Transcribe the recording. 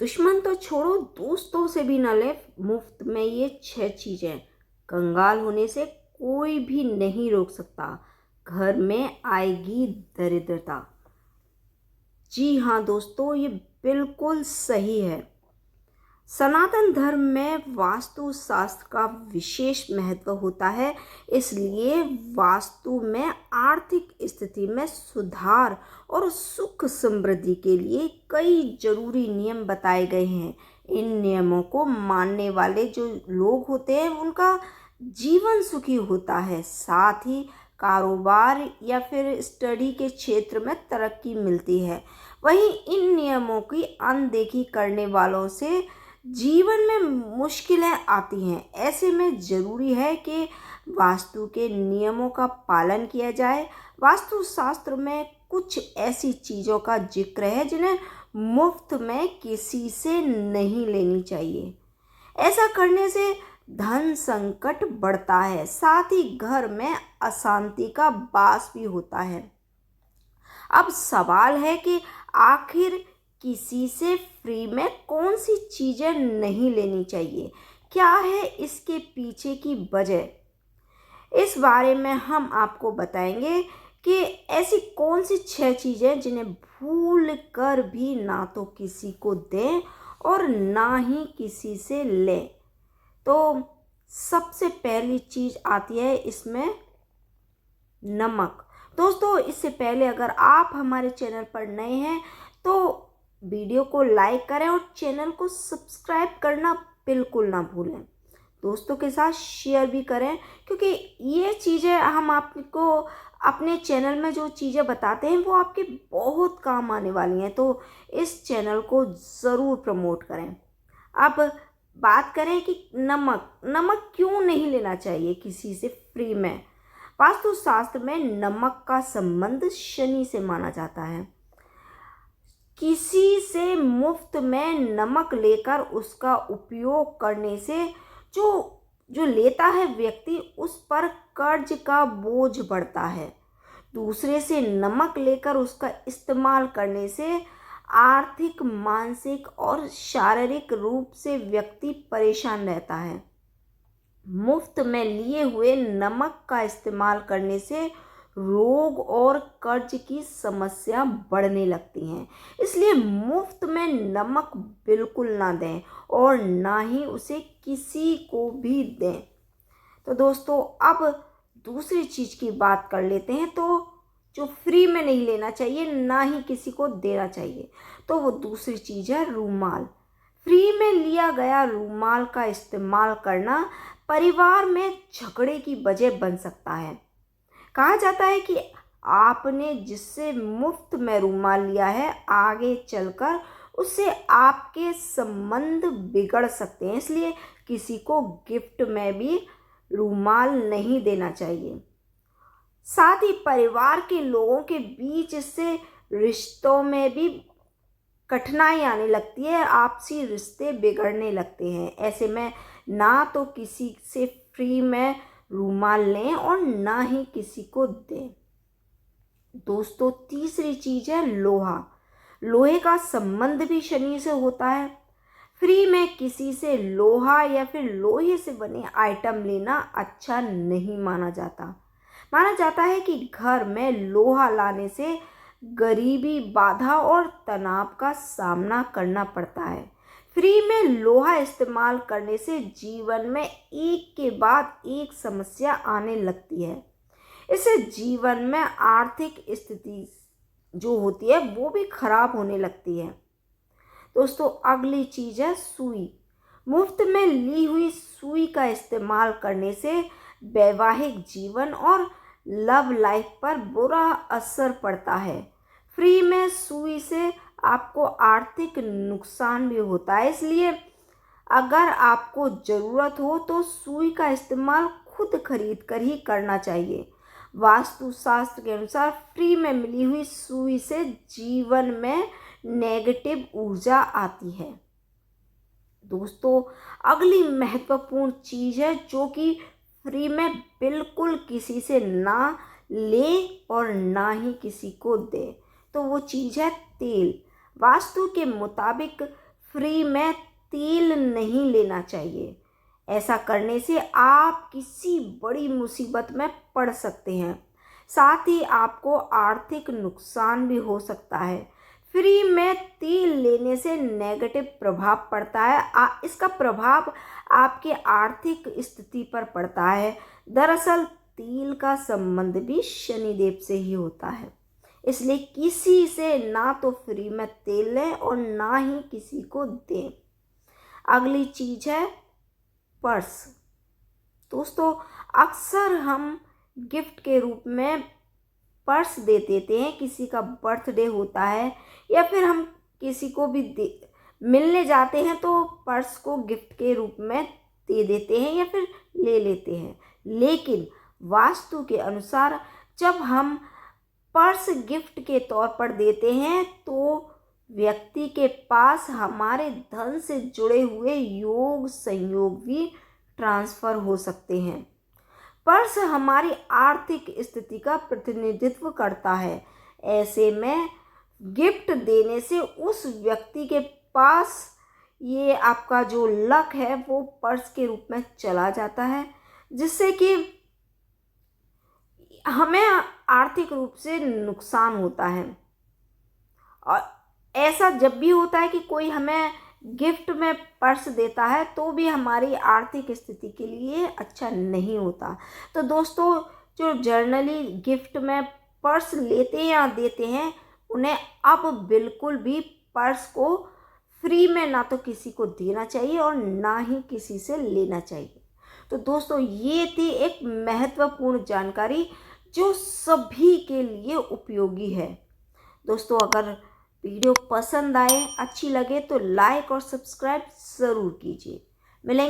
दुश्मन तो छोड़ो, दोस्तों से भी न ले मुफ्त में ये 6 चीज़ें। कंगाल होने से कोई भी नहीं रोक सकता, घर में आएगी दरिद्रता। जी हाँ दोस्तों, ये बिल्कुल सही है। सनातन धर्म में वास्तु शास्त्र का विशेष महत्व होता है। इसलिए वास्तु में आर्थिक स्थिति में सुधार और सुख समृद्धि के लिए कई जरूरी नियम बताए गए हैं। इन नियमों को मानने वाले जो लोग होते हैं उनका जीवन सुखी होता है, साथ ही कारोबार या फिर स्टडी के क्षेत्र में तरक्की मिलती है। वहीं इन नियमों की अनदेखी करने वालों से जीवन में मुश्किलें आती हैं। ऐसे में ज़रूरी है कि वास्तु के नियमों का पालन किया जाए। वास्तु शास्त्र में कुछ ऐसी चीज़ों का जिक्र है जिन्हें मुफ्त में किसी से नहीं लेनी चाहिए। ऐसा करने से धन संकट बढ़ता है, साथ ही घर में अशांति का वास भी होता है। अब सवाल है कि आखिर किसी से फ्री में कौन सी चीज़ें नहीं लेनी चाहिए? क्या है इसके पीछे की वजह? इस बारे में हम आपको बताएंगे कि ऐसी कौन सी 6 चीज़ें जिन्हें भूल कर भी ना तो किसी को दें और ना ही किसी से लें। तो सबसे पहली चीज़ आती है इसमें नमक। दोस्तों, इससे पहले अगर आप हमारे चैनल पर नए हैं तो वीडियो को लाइक करें और चैनल को सब्सक्राइब करना बिल्कुल ना भूलें। दोस्तों के साथ शेयर भी करें, क्योंकि ये चीज़ें हम आपको अपने चैनल में जो चीज़ें बताते हैं वो आपके बहुत काम आने वाली हैं। तो इस चैनल को ज़रूर प्रमोट करें। अब बात करें कि नमक क्यों नहीं लेना चाहिए किसी से फ्री में। वास्तुशास्त्र में नमक का संबंध शनि से माना जाता है। किसी से मुफ्त में नमक लेकर उसका उपयोग करने से जो लेता है व्यक्ति, उस पर कर्ज का बोझ बढ़ता है। दूसरे से नमक लेकर उसका इस्तेमाल करने से आर्थिक, मानसिक और शारीरिक रूप से व्यक्ति परेशान रहता है। मुफ्त में लिए हुए नमक का इस्तेमाल करने से रोग और कर्ज की समस्या बढ़ने लगती हैं। इसलिए मुफ्त में नमक बिल्कुल ना दें और ना ही उसे किसी को भी दें। तो दोस्तों, अब दूसरी चीज़ की बात कर लेते हैं। तो जो फ्री में नहीं लेना चाहिए, ना ही किसी को देना चाहिए, तो वो दूसरी चीज़ है रूमाल। फ्री में लिया गया रूमाल का इस्तेमाल करना परिवार में झगड़े की वजह बन सकता है। कहा जाता है कि आपने जिससे मुफ्त में रूमाल लिया है, आगे चलकर उससे आपके संबंध बिगड़ सकते हैं। इसलिए किसी को गिफ्ट में भी रूमाल नहीं देना चाहिए। साथ ही परिवार के लोगों के बीच इससे रिश्तों में भी कठिनाई आने लगती है, आपसी रिश्ते बिगड़ने लगते हैं। ऐसे में ना तो किसी से फ्री में रूमाल लें और ना ही किसी को दें। दोस्तों, तीसरी चीज़ है लोहा। लोहे का संबंध भी शनि से होता है। फ्री में किसी से लोहा या फिर लोहे से बने आइटम लेना अच्छा नहीं माना जाता। माना जाता है कि घर में लोहा लाने से गरीबी, बाधा और तनाव का सामना करना पड़ता है। फ्री में लोहा इस्तेमाल करने से जीवन में एक के बाद एक समस्या आने लगती है। इससे जीवन में आर्थिक स्थिति जो होती है वो भी खराब होने लगती है। दोस्तों, अगली चीज़ है सुई। मुफ्त में ली हुई सुई का इस्तेमाल करने से वैवाहिक जीवन और लव लाइफ पर बुरा असर पड़ता है। फ्री में सुई से आपको आर्थिक नुकसान भी होता है। इसलिए अगर आपको ज़रूरत हो तो सुई का इस्तेमाल खुद खरीद कर ही करना चाहिए। वास्तुशास्त्र के अनुसार फ्री में मिली हुई सुई से जीवन में नेगेटिव ऊर्जा आती है। दोस्तों, अगली महत्वपूर्ण चीज़ है जो कि फ्री में बिल्कुल किसी से ना ले और ना ही किसी को दे, तो वो चीज़ है तेल। वास्तु के मुताबिक फ्री में तेल नहीं लेना चाहिए। ऐसा करने से आप किसी बड़ी मुसीबत में पड़ सकते हैं, साथ ही आपको आर्थिक नुकसान भी हो सकता है। फ्री में तेल लेने से नेगेटिव प्रभाव पड़ता है। इसका प्रभाव आपके आर्थिक स्थिति पर पड़ता है। दरअसल तेल का संबंध भी शनिदेव से ही होता है, इसलिए किसी से ना तो फ्री में तेल लें और ना ही किसी को दें। अगली चीज है पर्स। दोस्तों, अक्सर हम गिफ्ट के रूप में पर्स दे देते हैं। किसी का बर्थडे होता है या फिर हम किसी को भी मिलने जाते हैं तो पर्स को गिफ्ट के रूप में दे देते हैं या फिर ले लेते हैं। लेकिन वास्तु के अनुसार जब हम पर्स गिफ्ट के तौर पर देते हैं तो व्यक्ति के पास हमारे धन से जुड़े हुए योग संयोग भी ट्रांसफर हो सकते हैं। पर्स हमारी आर्थिक स्थिति का प्रतिनिधित्व करता है। ऐसे में गिफ्ट देने से उस व्यक्ति के पास ये आपका जो लक है वो पर्स के रूप में चला जाता है, जिससे कि हमें आर्थिक रूप से नुकसान होता है। और ऐसा जब भी होता है कि कोई हमें गिफ्ट में पर्स देता है तो भी हमारी आर्थिक स्थिति के लिए अच्छा नहीं होता। तो दोस्तों, जो जर्नली गिफ्ट में पर्स लेते हैं या देते हैं, उन्हें अब बिल्कुल भी पर्स को फ्री में ना तो किसी को देना चाहिए और ना ही किसी से लेना चाहिए। तो दोस्तों, ये थी एक महत्वपूर्ण जानकारी जो सभी के लिए उपयोगी है। दोस्तों, अगर वीडियो पसंद आए, अच्छी लगे तो लाइक और सब्सक्राइब ज़रूर कीजिए। मिलेंगे